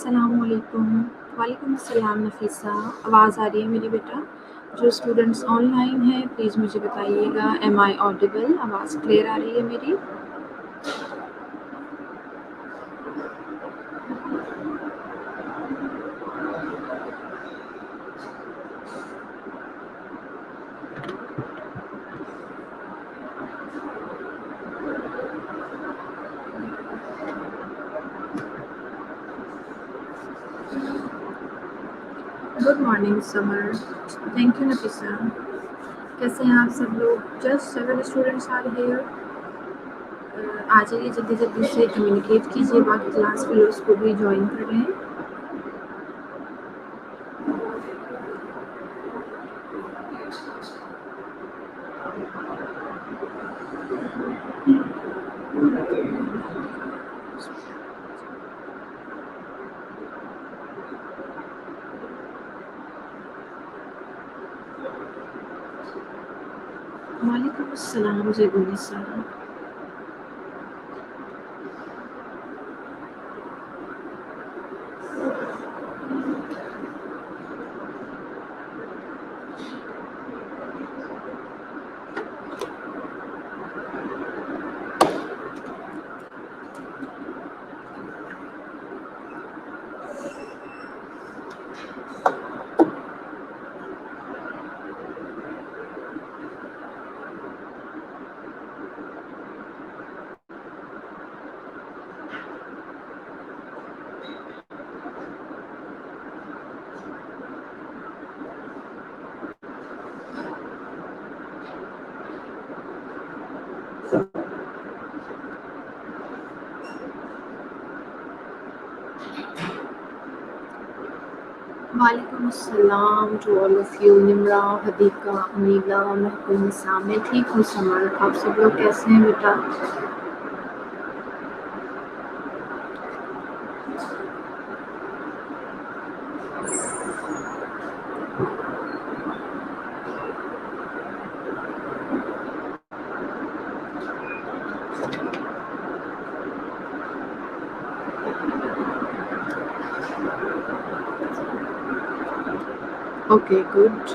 अस्सलामुअलैकुम। वालेकुम अस्सलाम नफ़ीसा। आवाज़ आ रही है मेरी बेटा? जो स्टूडेंट्स ऑनलाइन हैं प्लीज़ मुझे बताइएगा, एम आई ऑडिबल? आवाज़ क्लियर आ रही है मेरी? Good morning Samar. Thank you Nafisa. कैसे हैं आप सब लोग? Just 7 students are here. आ जाइए जल्दी-जल्दी से कम्युनिकेट कीजिए, बाकी क्लास फेलोज़ को भी जॉइन कर लें। वालेकुम अस्सलाम ज़ैबुन्निसा। वालेकुम अस्सलाम to all of you. Nimra, Hadiqa, Amila, Mahboob Nisa. मैं ठीक हूँ समर। आप सब लोग कैसे हैं बेटा? Okay good.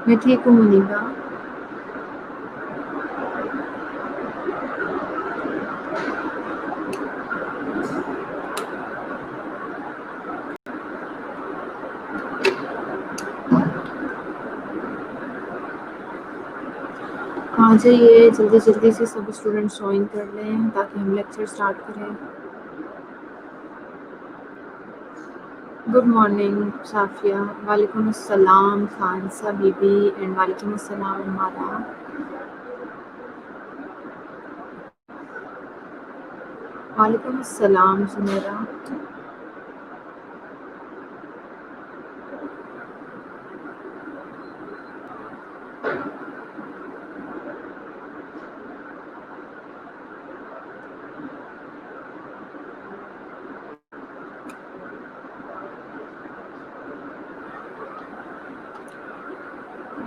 मैं ठीक हूँ मुनीबा। आ जाइए जल्दी-जल्दी से सब स्टूडेंट्स जॉइन कर लें ताकि हम लेक्चर स्टार्ट करें। Good morning Safia. वालेकुम अस्सलाम खानसा बीबी एंड वालेकुम अस्सलाम अमारा। वालेकुम अस्सलाम सुमेरा।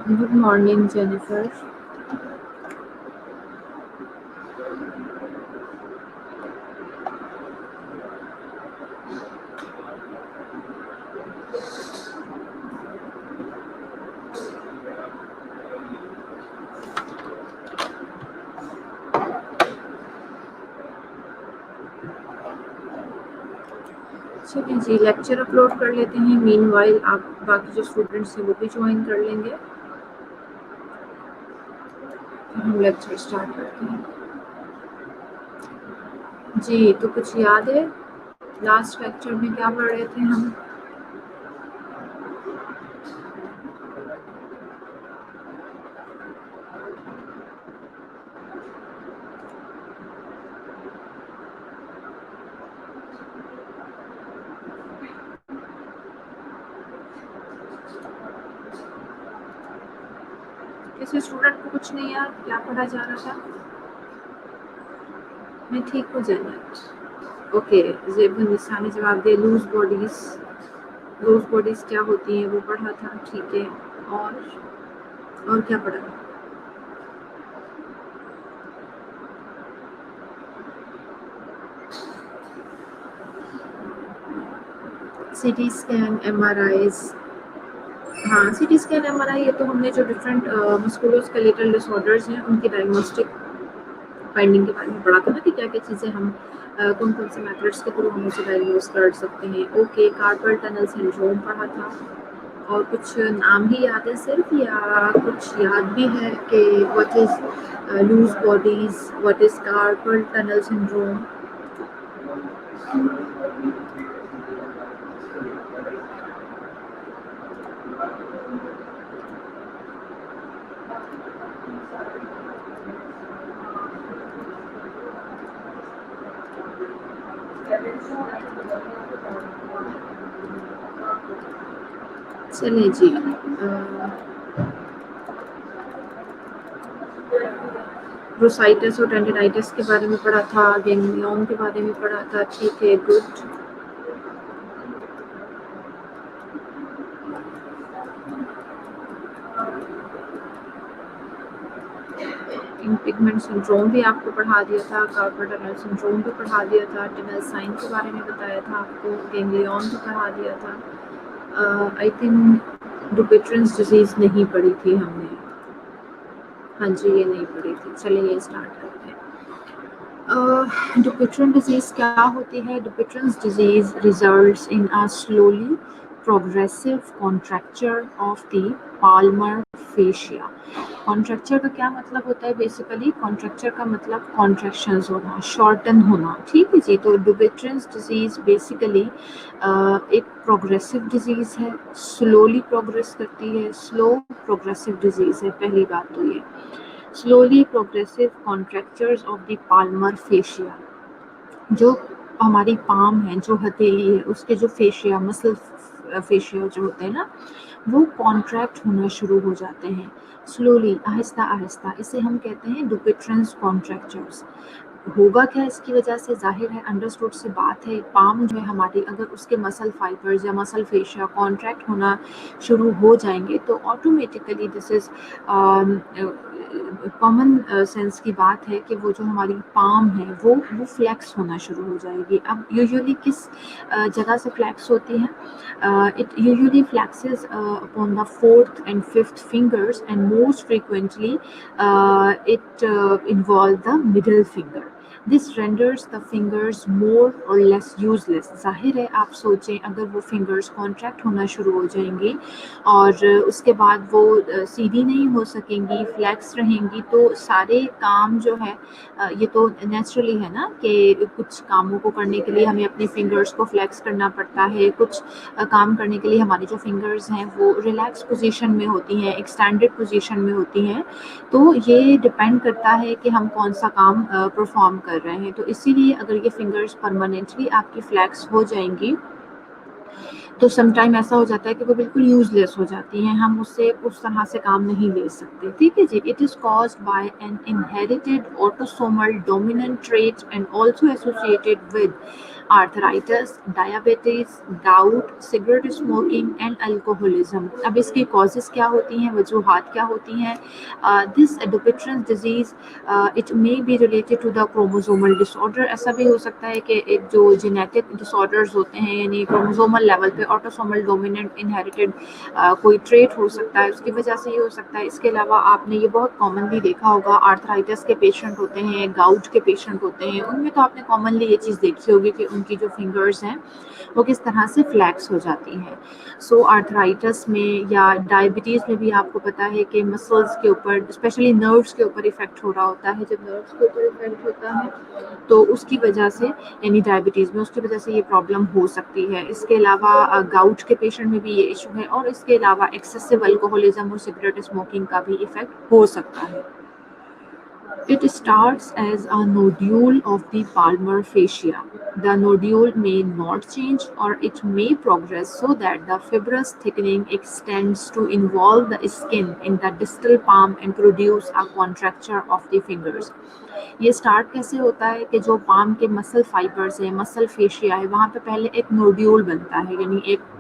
Good morning Jennifer. चलिए जी लेक्चर अपलोड कर लेते हैं। मीनवाइल आप बाकी जो स्टूडेंट्स हैं वो भी ज्वाइन कर लेंगे। हम लेक्चर स्टार्ट करते हैं। जी तो कुछ याद है लास्ट लेक्चर में क्या पढ़ रहे थे हम? किसी स्टूडेंट को कुछ नहीं याद क्या पढ़ा जा रहा था? मैं ठीक हूँ जन्नत। ओके ज़ेबुन्निसा ने जवाब दिया लूज बॉडीज क्या होती हैं वो पढ़ा था। ठीक है और क्या पढ़ा? सीटी स्कैन, एमआरआईज़, हाँ, सीटी स्कैन, एमआरआई, ये तो हमने जो डिफरेंट मस्कुलोस्केलेटल डिसऑर्डर्स हैं उनकी डायग्नोस्टिक फाइंडिंग के बारे में पढ़ा था ना कि क्या-क्या चीज़ें हम कौन-कौन से मेथड्स के थ्रू हम उसे डायग्नोस कर सकते हैं। ओके, कार्पल टनल सिंड्रोम पढ़ा था। और कुछ नाम ही याद है सिर्फ, या कुछ याद भी है कि what is loose bodies, what is carpal tunnel syndrome? चलिए जी, ब्रोसाइटिस और टेंडिनाइटिस के बारे में पढ़ा था, गैंग्लियन के बारे में पढ़ा था, ठीक है, गुड। पिगमेंट सिंड्रोम भी आपको पढ़ा दिया था, कार्पल टनल सिंड्रोम भी पढ़ा दिया था, टनल साइन के बारे में बताया था आपको, गैंग्लियन भी पढ़ा दिया था। आई थिंक डुपिट्रेंस डिजीज़ नहीं पढ़ी थी हमने। हाँ जी, ये नहीं पढ़ी थी। चलिए ये स्टार्ट करते हैं। Dupuytren disease क्या होती है? Dupuytren's disease results in a slowly progressive contracture of the palmar fascia. Contracture का क्या मतलब होता है? बेसिकली कॉन्ट्रैक्चर का मतलब कॉन्ट्रैक्शंस होना, शॉर्टन होना, ठीक है जी। तो डुपिट्रेंस डिजीज बेसिकली एक प्रोग्रेसिव डिजीज है, स्लोली प्रोग्रेस करती है, स्लो प्रोग्रेसिव डिजीज है। पहली बात तो ये slowly progressive contractures of the Palmer fascia, जो हमारी पाम है, जो हथेली है, उसके जो फेशिया, मसल फेशिया जो होते हैं ना, वो कॉन्ट्रैक्ट होना शुरू हो जाते हैं स्लोली, आहिस्ता आहिस्ता। इसे हम कहते हैं डुपिट्रेंस कॉन्ट्रैक्चर्स। होगा क्या इसकी वजह से? जाहिर है, अंडरस्टूड सी बात है, पाम जो है हमारी, अगर उसके मसल फाइबर्स या मसल फेशिया कॉन्ट्रैक्ट होना शुरू हो जाएंगे तो automatically this is common sense की बात है कि वो जो हमारी पाम है वो फ्लैक्स होना शुरू हो जाएगी। अब यूजुअली किस जगह से फ्लैक्स होती है? It usually flexes upon the fourth and fifth fingers, and most frequently it involves the middle finger. This renders the fingers more or less useless. जाहिर है, आप सोचें अगर वो फिंगर्स कॉन्ट्रैक्ट होना शुरू हो जाएंगी और उसके बाद वो सीधी नहीं हो सकेंगी, फ्लैक्स रहेंगी, तो सारे काम जो है ये तो नेचुरली है ना कि कुछ कामों को करने के लिए हमें अपने फिंगर्स को फ्लैक्स करना पड़ता है, कुछ काम करने के लिए हमारी जो फिंगर्स हैं वो रिलैक्स पोजीशन में होती हैं, एक्सटेंडेड पोजीशन में होती हैं। तो ये डिपेंड करता है कि हम कौन सा काम परफॉर्म कर रहे हैं। तो इसीलिए अगर ये फिंगर्स परमानेंटली आपकी फ्लैक्स हो जाएंगी तो समटाइम ऐसा हो जाता है कि वो बिल्कुल यूजलेस हो जाती हैं, हम उससे उस तरह से काम नहीं ले सकते, ठीक है जी। It is caused by an inherited autosomal dominant trait and also associated with arthritis, diabetes, gout, cigarette smoking and alcoholism. अब इसकी कॉजेज़ क्या होती हैं, वजूहात क्या होती हैं? This Dupuytren's disease it may be related to the chromosomal disorder. ऐसा भी हो सकता है कि एक जो जेनेटिक डिसऑर्डर्स होते हैं, यानी क्रोमोसोमल लेवल पे ऑटोसोमल डोमिनेंट इनहेरिटेड कोई ट्रेट हो सकता है, उसकी वजह से ये हो सकता है। इसके अलावा आपने ये बहुत कॉमनली देखा होगा, आर्थराइटिस के पेशेंट होते हैं, गाउट के पेशेंट होते हैं, उनमें तो आपने कॉमनली ये चीज़ देखी होगी कि उनकी जो फिंगर्स हैं वो किस तरह से फ्लैक्स हो जाती हैं। सो आर्थराइटिस में या डायबिटीज़ में भी आपको पता है कि मसल्स के ऊपर, स्पेशली नर्व्स के ऊपर इफेक्ट हो रहा होता है। जब नर्व्स के ऊपर इफेक्ट होता है तो उसकी वजह से, यानी डायबिटीज़ में, उसकी वजह से ये प्रॉब्लम हो सकती है। इसके अलावा गाउट के पेशेंट में भी ये इशू है, और इसके अलावा एक्सेसिव अल्कोहलिज्म और सिगरेट स्मोकिंग का भी इफेक्ट हो सकता है। It starts as a nodule of the palmar fascia. The nodule may not change, or it may progress so that the fibrous thickening extends to involve the skin in the distal palm and produce a contracture of the fingers. ये start कैसे होता है कि जो palm के muscle fibres है, muscle fascia है, वहाँ पे पहले एक नोड्यूल बनता है, यानी एक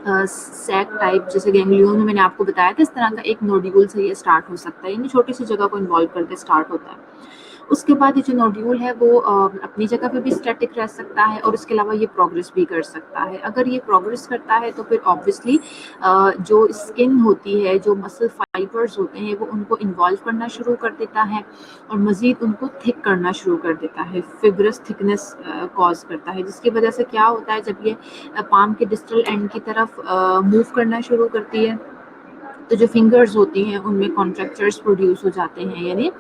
सैक टाइप, जैसे गैंग्लियन में मैंने आपको बताया था, इस तरह का एक नोड्यूल से ये स्टार्ट हो सकता है, यानी छोटी सी जगह को इन्वॉल्व करके स्टार्ट होता है। उसके बाद ये जो नोड्यूल है वो अपनी जगह पे भी स्टैटिक रह सकता है और इसके अलावा ये प्रोग्रेस भी कर सकता है। अगर ये प्रोग्रेस करता है तो फिर ऑब्वियसली जो स्किन होती है, जो मसल फाइबर्स होते हैं, वो उनको इन्वॉल्व करना शुरू कर देता है और मज़ीद उनको थिक करना शुरू कर देता है, फिब्रस थिकनेस कॉज करता है, जिसकी वजह से क्या होता है जब ये पाम के डिस्टल एंड की तरफ मूव करना शुरू करती है तो जो फिंगर्स होती हैं उनमें कॉन्ट्रैक्चर्स प्रोड्यूस हो जाते हैं, यानी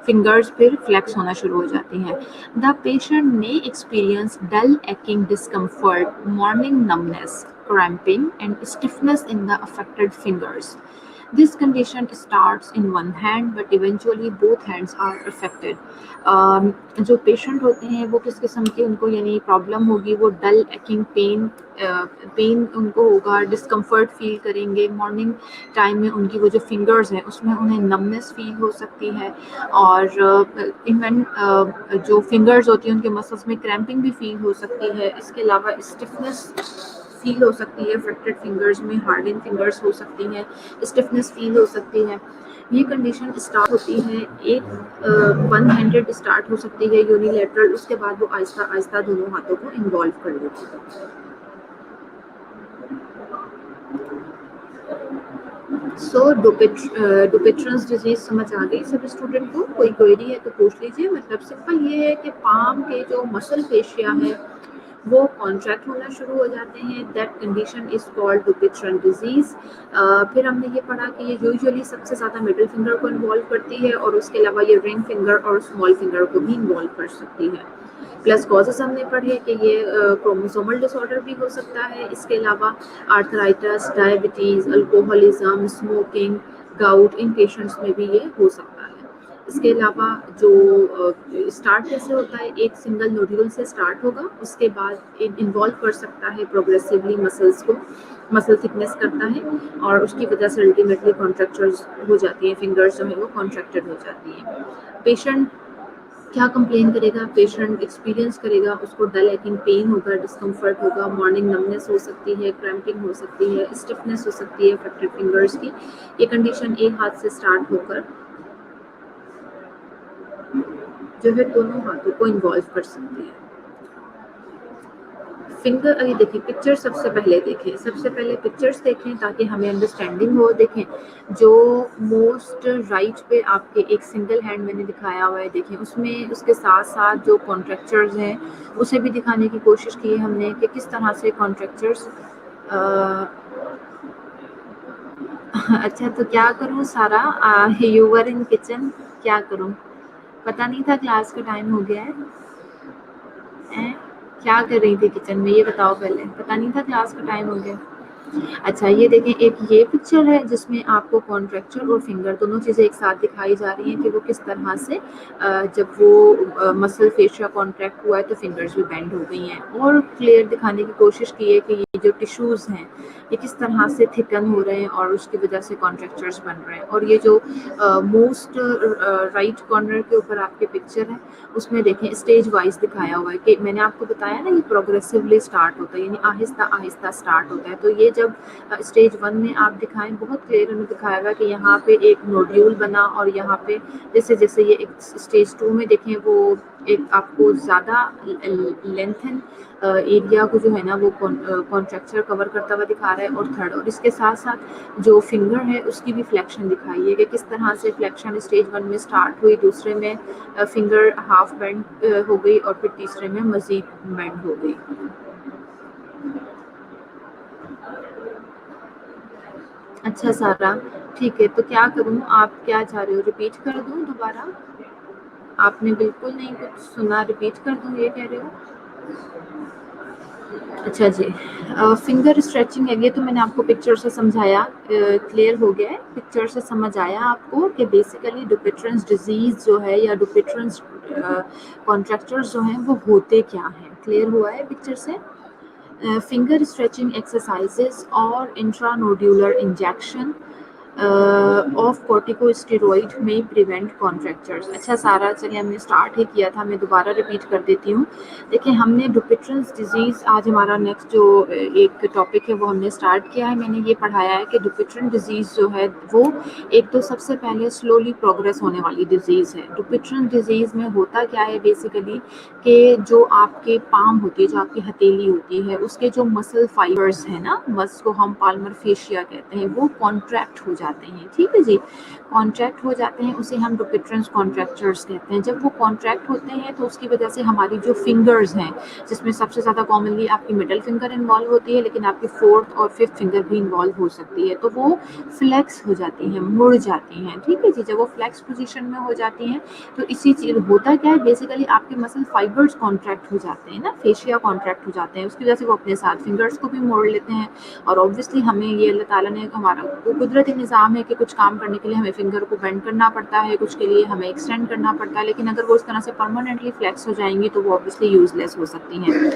फिंगर्स फिर फ्लेक्स होना शुरू हो जाती हैं। The patient may experience dull aching discomfort, morning numbness, cramping and stiffness in the affected fingers. This condition starts in one hand but eventually both hands are affected. जो पेशेंट होते हैं वो किस किस्म की उनको यानी प्रॉब्लम होगी, वो डल एक्किंग पेन उनको होगा, डिस्कम्फर्ट फील करेंगे, मॉर्निंग टाइम में उनकी वो जो फिंगर्स हैं उसमें उन्हें नमनेस फील हो सकती है और इवन जो फिंगर्स होती हैं उनके मसल्स में क्रैम्पिंग भी फील हो सकती है। इसके अलावा स्टिफनेस फील हो सकती है, अफेक्टेड फिंगर्स में हार्डन फिंगर्स हो सकती हैं, स्टिफनेस फील हो सकती है। ये कंडीशन स्टार्ट होती है एक वन हैंडेड स्टार्ट हो सकती है यूनिलैटरल, उसके बाद वो आहिस्ता आहिस्ता दोनों हाथों को इन्वॉल्व कर लेती है। सो डुपेट्रन्स डिजीज समझ आ गई सब स्टूडेंट को? कोई क्वेरी है तो पूछ लीजिए। मतलब सिंपल ये है कि पाम के जो मसल फेशिया है वो कॉन्ट्रैक्ट होना शुरू हो जाते हैं, that condition is called Dupuytren disease. फिर हमने ये पढ़ा कि ये यूजुअली सबसे ज़्यादा मिडिल फिंगर को इन्वॉल्व करती है और उसके अलावा ये रिंग फिंगर और स्मॉल फिंगर को भी इन्वॉल्व कर सकती है। प्लस कॉजेस हमने पढ़े कि ये क्रोमोसोमल डिसऑर्डर भी हो सकता है, इसके अलावा arthritis, diabetes, alcoholism, smoking, gout, इन पेशेंट्स में भी ये हो सकता है। इसके अलावा जो स्टार्ट कैसे होता है, एक सिंगल नोड्यूल से स्टार्ट होगा, उसके बाद इन्वॉल्व कर सकता है प्रोग्रेसिवली मसल्स को, मसल थिकनेस करता है और उसकी वजह से अल्टीमेटली कॉन्ट्रैक्चर्स हो जाती हैं, फिंगर्स जो है वो कॉन्ट्रैक्टेड हो जाती हैं। पेशेंट क्या कंप्लेन करेगा? पेशेंट एक्सपीरियंस करेगा, उसको डल एक्किंग पेन होगा, डिस्कम्फर्ट होगा, मॉर्निंग नमनेस हो सकती है, क्रैम्पिंग हो सकती है, स्टिफनेस हो सकती है अफेक्टेड फिंगर्स की। ये कंडीशन एक हाथ से स्टार्ट होकर जो है दोनों हाथों को इन्वॉल्व कर सकती है। फिंगर अभी देखिए, पिक्चर सबसे पहले देखें, सबसे पहले पिक्चर्स देखें ताकि हमें अंडरस्टैंडिंग हो। देखें जो मोस्ट राइट पे आपके एक सिंगल हैंड मैंने दिखाया हुआ है, देखें उसमें उसके साथ साथ जो कॉन्ट्रैक्चर्स हैं उसे भी दिखाने की कोशिश की हमने कि किस तरह से कॉन्ट्रैक्चर्स अच्छा तो क्या करूँ सारा, यू वर इन किचन, क्या करूँ? पता नहीं था क्लास का टाइम हो गया है? क्या कर रही थी किचन में ये बताओ पहले, पता नहीं था क्लास का टाइम हो गया? अच्छा ये देखें, एक ये पिक्चर है जिसमें आपको कॉन्ट्रैक्चर और फिंगर दोनों चीज़ें एक साथ दिखाई जा रही हैं कि वो किस तरह से जब वो मसल फेशिया कॉन्ट्रैक्ट हुआ है तो फिंगर्स भी बेंड हो गई हैं, और क्लियर दिखाने की कोशिश की है कि ये जो टिश्यूज़ हैं ये किस तरह से थिकन हो रहे हैं और उसकी वजह से कॉन्ट्रैक्चर्स बन रहे हैं। और ये जो मोस्ट राइट कॉर्नर के ऊपर आपके पिक्चर है उसमें देखें स्टेज वाइज दिखाया हुआ है कि मैंने आपको बताया ना ये प्रोग्रेसिवली स्टार्ट होता है, यानी आहिस्ता आहिस्ता स्टार्ट होता है। तो ये जब स्टेज 1 में आप दिखाएं, बहुत क्लियर उन्हें दिखाया हुआ कि यहाँ पे एक नोड्यूल बना और यहाँ पे जैसे जैसे ये एक स्टेज 2 में देखें वो एक आपको ज़्यादा लेंथन एरिया को जो है ना वो कॉन्ट्रैक्चर कवर करता हुआ दिखा रहा है, और थर्ड और इसके साथ साथ जो फिंगर है उसकी भी फ्लेक्शन दिखाई है कि किस तरह से फ्लेक्शन स्टेज 1 में स्टार्ट हुई, दूसरे में फिंगर हाफ बेंड हो गई और फिर तीसरे में मजीद बेंड हो गई। अच्छा सारा, ठीक है, तो क्या करूँ? आप क्या चाह रहे हो, रिपीट कर दूँ दोबारा? आपने बिल्कुल नहीं कुछ सुना, रिपीट कर दूँ ये कह रहे हो? अच्छा जी, फिंगर स्ट्रेचिंग है, ये तो मैंने आपको पिक्चर से समझाया, क्लियर हो गया है, पिक्चर से समझ आया आपको कि बेसिकली डुपेट्रन्स डिजीज़ जो है या डुपेट्रन्स कॉन्ट्रैक्चर्स जो हैं वो होते क्या हैं, क्लियर हुआ है पिक्चर से? फिंगर स्ट्रेचिंग एक्सरसाइजेस और इंट्रानोड्यूलर इंजेक्शन ऑफ कॉर्टिकोस्टेरॉइड में प्रिवेंट कॉन्ट्रैक्चर्स। अच्छा सारा, चलिए हमने स्टार्ट ही किया था, मैं दोबारा रिपीट कर देती हूँ। देखिए हमने डुपिट्रन्स डिजीज़, आज हमारा नेक्स्ट जो एक टॉपिक है वो हमने स्टार्ट किया है। मैंने ये पढ़ाया है कि डुपिट्रन डिजीज़ जो है वो एक तो सबसे पहले स्लोली प्रोग्रेस होने वाली डिजीज़ है। डुपिट्रन डिजीज़ में होता क्या है बेसिकली कि जो आपके पाम होती है, जो आपकी हथेली होती है, उसके जो मसल फाइबर्स हैं ना, जिसको हम पाल्मर फेशिया कहते हैं, वो कॉन्ट्रैक्ट हो जाते हैं। ठीक है जी, कॉन्ट्रैक्ट हो जाते हैं, उसे हम डुपिट्रन्स कॉन्ट्रैक्चर्स कहते हैं। जब वो कॉन्ट्रैक्ट होते हैं तो उसकी वजह से हमारी जो फिंगर्स हैं, जिसमें सबसे ज़्यादा कॉमनली आपकी मिडल फिंगर इन्वॉल्व होती है, लेकिन आपकी फोर्थ और फिफ्थ फिंगर भी इन्वॉल्व हो सकती है, तो वो फ्लेक्स हो जाती हैं, मुड़ जाती हैं। ठीक है जी, जब वो फ्लेक्स पोजीशन में हो जाती हैं तो इसी चीज़ होता क्या है बेसिकली, आपके मसल फाइबर्स कॉन्ट्रैक्ट हो जाते हैं ना, फेशिया कॉन्ट्रैक्ट हो जाते हैं, उसकी वजह से वो अपने साथ फिंगर्स को भी मोड़ लेते हैं। और ऑब्वियसली हमें ये अल्लाह ताला ने, हमारा वो कुदरती निज़ाम है कि कुछ काम करने के लिए हमें फिंगर को बेंड करना पड़ता है, कुछ के लिए हमें एक्सटेंड करना पड़ता है, लेकिन अगर वो इस तरह से परमानेंटली फ्लेक्स हो जाएंगी तो वो ऑब्वियसली यूजलेस हो सकती हैं।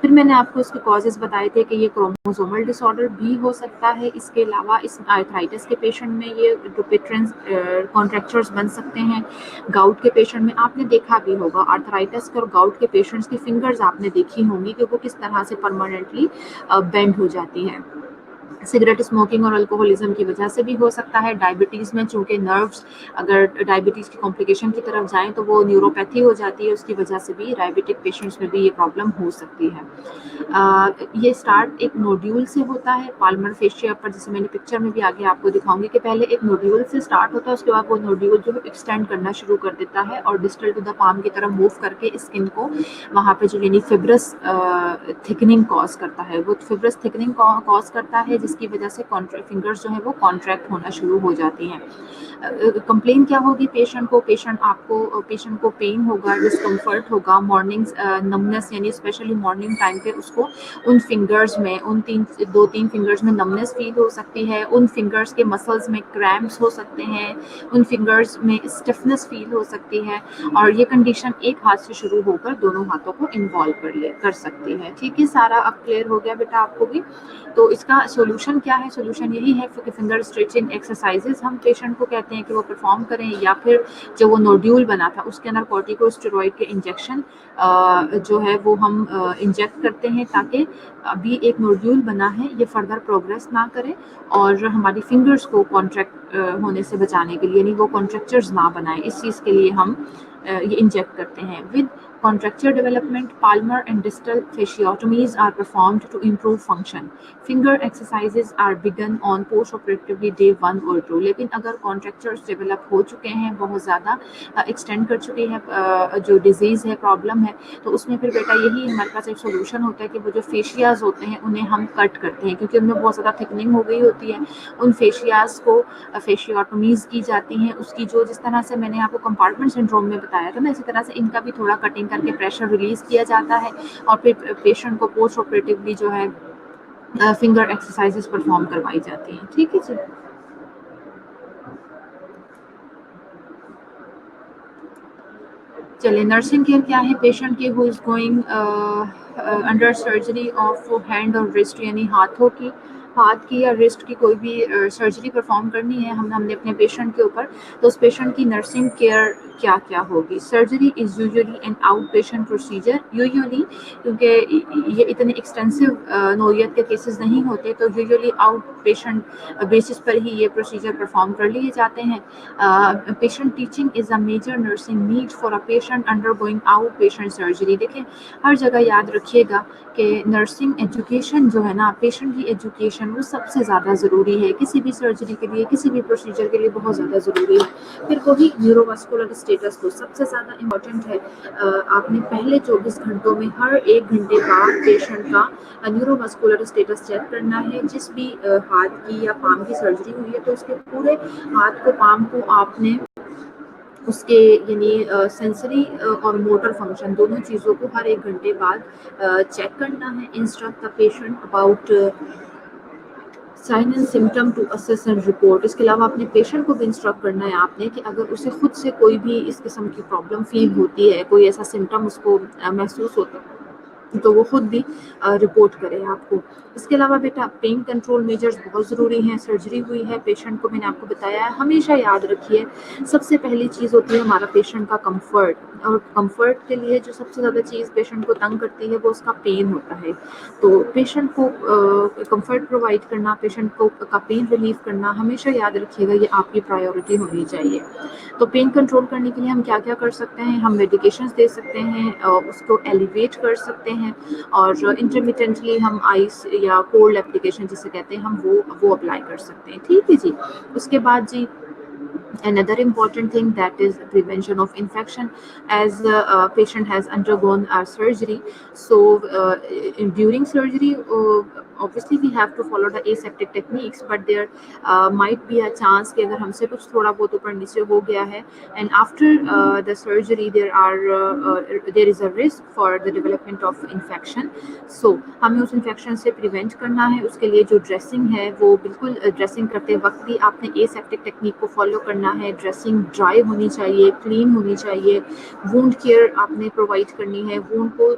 फिर मैंने आपको इसके कॉजेज़ बताए थे कि ये क्रोमोसोमल डिसऑर्डर भी हो सकता है। इसके अलावा इस आर्थराइटिस के पेशेंट में ये डुपिट्रन्स कॉन्ट्रैक्चर्स बन सकते हैं। गाउट के पेशेंट में आपने देखा भी होगा, आर्थराइटिस और गाउट के पेशेंट्स की फिंगर्स आपने देखी होंगी कि वो किस तरह से परमानेंटली बेंड हो जाती हैं। सिगरेट स्मोकिंग और अल्कोहलिज्म की वजह से भी हो सकता है। डायबिटीज़ में चूंकि नर्व्स, अगर डायबिटीज़ की कॉम्प्लिकेशन की तरफ जाएं तो वो न्यूरोपैथी हो जाती है, उसकी वजह से भी डायबिटिक पेशेंट्स में भी ये प्रॉब्लम हो सकती है। ये स्टार्ट एक नोड्यूल से होता है पाल्मर फेशिया पर, जैसे मैंने पिक्चर में भी आगे आपको दिखाऊंगी कि पहले एक नोड्यूल से स्टार्ट होता है, उसके बाद वो नोड्यूल जो है एक्सटेंड करना शुरू कर देता है और डिस्टल टू द पाम की तरफ मूव करके स्किन को वहाँ पे जो यानी फिब्रस थिकनिंग कॉज करता है, वो फिब्रस थिकनिंग कॉज करता है, जिसकी वजह से फिंगर्स जो है वो कॉन्ट्रैक्ट होना शुरू हो जाती हैं। कंप्लेन क्या होगी पेशेंट को, पेशेंट को पेन होगा, डिस्कम्फर्ट होगा, मॉर्निंग नमनेस, यानी स्पेशली मॉर्निंग टाइम पे उसको उन फिंगर्स में, उन दो तीन फिंगर्स में नमनेस फील हो सकती है, उन फिंगर्स के मसल्स में क्रैम्प्स हो सकते हैं, उन फिंगर्स में स्टिफनेस फील हो सकती है, और ये कंडीशन एक हाथ से शुरू होकर दोनों हाथों को इन्वॉल्व कर सकती है। ठीक है, सारा अब क्लियर हो गया बेटा आपको भी। तो इसका सोल्यूशन क्या है? सोल्यूशन यही है कि फिंगर स्ट्रेचिंग एक्सरसाइजेज हम पेशेंट को कहते हैं कि वो परफॉर्म करें, या फिर जो वो नोड्यूल बना था उसके अंदर कॉर्टिकोस्टेरॉइड के इंजेक्शन जो है वो हम इंजेक्ट करते हैं, ताकि अभी एक नोड्यूल बना है ये फर्दर प्रोग्रेस ना करे और हमारी फिंगर्स को कॉन्ट्रैक्ट होने से बचाने के लिए, यानी वो कॉन्ट्रैक्चर्स ना बनाए, इस चीज़ के लिए हम ये इंजेक्ट करते हैं। With contracture development, palmar and distal fasciotomies are performed to improve function. Finger exercises are begun on post-operatively day 1 or 2. लेकिन अगर contractures develop हो चुके हैं, बहुत ज़्यादा extend कर चुकी है जो disease है, problem है, तो उसमें फिर बेटा यही हमारे पास एक solution होता है कि वो जो fascias होते हैं उन्हें हम cut करते हैं, क्योंकि उनमें बहुत ज़्यादा thickening हो गई होती है। उन fascias को fasciotomies की जाती हैं, उसकी जो, जिस तरह से मैंने आपको compartment syndrome में बताया था ना, इसी तरह से इनका भी थोड़ा कटिंग करके प्रेशर रिलीज किया जाता है और फिर पेशेंट को पोस्ट ऑपरेटिवली जो है फिंगर एक्सरसाइजेस परफॉर्म करवाई जाती हैं। ठीक है जी। चलिए, नर्सिंग केयर क्या है पेशेंट की who is going under surgery of hand और रिस्ट, यानी हाथ की या रिस्ट की कोई भी सर्जरी परफॉर्म करनी है हमने अपने पेशेंट के ऊपर, तो उस पेशेंट की नर्सिंग केयर क्या क्या होगी? Surgery is usually an outpatient procedure, usually क्योंकि ये इतने एक्सटेंसिव नोयत के केसेस नहीं होते, तो यूजुअली आउट पेशेंट बेसिस पर ही ये प्रोसीजर परफॉर्म कर लिए जाते हैं। Patient teaching is a major nursing need for a patient undergoing outpatient surgery. देखिए, हर जगह याद रखिएगा कि नर्सिंग एजुकेशन जो है ना, पेशेंट की एजुकेशन वो सबसे ज़्यादा ज़रूरी है, किसी भी सर्जरी के लिए, किसी भी प्रोसीजर के लिए बहुत ज़्यादा ज़रूरी है। फिर वही न्यूरोवास्कुलर स्टेटस तो सबसे ज़्यादा इम्पॉर्टेंट है। आपने पहले 24 घंटों में हर 1 घंटे बाद पेशेंट का न्यूरोवास्कुलर स्टेटस चेक करना है। जिस भी हाथ की या पाम की सर्जरी हुई है तो उसके पूरे हाथ को, पाम को आपने उसके यानी सेंसरी और मोटर फंक्शन दोनों चीज़ों को हर 1 घंटे बाद चेक करना है। Instruct the patient about sign and symptom to assess and report. इसके अलावा अपने पेशेंट को भी इंस्ट्रक्ट करना है आपने कि अगर उसे खुद से कोई भी इस किस्म की प्रॉब्लम फील होती है, कोई ऐसा सिम्टम उसको महसूस होता है, तो वो खुद भी रिपोर्ट करे आपको। इसके अलावा बेटा पेन कंट्रोल मेजर्स बहुत ज़रूरी हैं। सर्जरी हुई है, पेशेंट को मैंने आपको बताया है, हमेशा याद रखिए सबसे पहली चीज़ होती है हमारा पेशेंट का कंफर्ट, और कंफर्ट के लिए जो सबसे ज़्यादा चीज़ पेशेंट को तंग करती है वो उसका पेन होता है। तो पेशेंट को कंफर्ट प्रोवाइड करना, पेशेंट को का पेन रिलीफ करना, हमेशा याद रखिएगा ये आपकी प्रायोरिटी होनी चाहिए। तो पेन कंट्रोल करने के लिए हम क्या-क्या कर सकते हैं? हम मेडिकेशंस दे सकते हैं, उसको एलिवेट कर सकते हैं, और इंटरमिटेंटली हम आइस या कोल्ड एप्लीकेशन जिसे कहते हैं हम वो अप्लाई कर सकते हैं। ठीक है जी। उसके बाद जी another important thing, that is prevention of infection, as patient has undergone our surgery. So during surgery, obviously we have to follow the aseptic techniques, but there might be a chance कि अगर हमसे कुछ थोड़ा बहुत ऊपर नीचे हो गया है, and after the surgery there is a risk for the development of infection. So हमें उस इन्फेक्शन से प्रिवेंट करना है, उसके लिए जो ड्रेसिंग है वो बिल्कुल ड्रेसिंग करते वक्त भी आपने एसेप्टिक टेक्निक को फॉलो करना है। ड्रेसिंग ड्राई होनी चाहिए, क्लीन होनी चाहिए, वुंड केयर आपने प्रोवाइड करनी है, वुंड को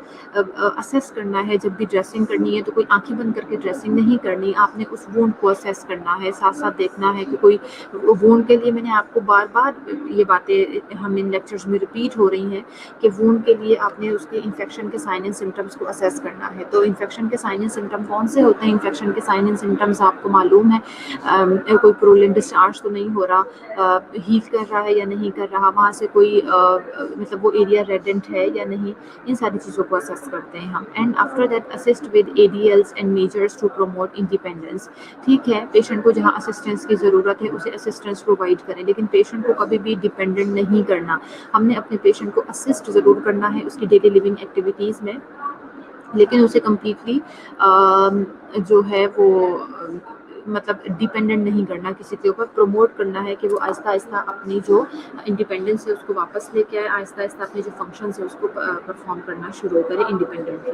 असेस करना है। जब भी ड्रेसिंग करनी है तो कोई आंखें बंद करके ड्रेसिंग नहीं करनी, आपने उस वुंड को असेस करना है, साथ साथ देखना है कि कोई वुंड के लिए, मैंने आपको बार बार ये बातें हम इन लेक्चर्स में रिपीट हो रही हैं कि वुंड के लिए आपने उसके इन्फेक्शन के साइन एंड सिम्टम्स को असेस करना है। तो इन्फेक्शन के साइन एंड सिम्टम कौन से होते हैं? इन्फेक्शन के साइन एंड सिम्टम्स आपको मालूम है, कोई प्रोलिन डिस्चार्ज तो नहीं हो रहा, हील कर रहा है या नहीं कर रहा, वहाँ से कोई मतलब वो एरिया रेडेंट है या नहीं, इन सारी चीज़ों को असेस करते हैं हम। And after that assist with ADLs and measures to promote independence. ठीक है, पेशेंट को जहाँ असिस्टेंस की ज़रूरत है उसे असिस्टेंस प्रोवाइड करें, लेकिन पेशेंट को कभी भी डिपेंडेंट नहीं करना। हमने अपने पेशेंट को असिस्ट ज़रूर करना है उसकी डेली लिविंग एक्टिविटीज़ में, लेकिन उसे कम्प्लीटली जो है वो मतलब डिपेंडेंट नहीं करना किसी के ऊपर। प्रमोट करना है कि वो आहिस्ता आहिस्ता अपनी जो इंडिपेंडेंस है उसको वापस लेके आए, आहिस्ता आहिस्ता अपने जो फंक्शंस है उसको परफॉर्म करना शुरू करे इंडिपेंडेंटली।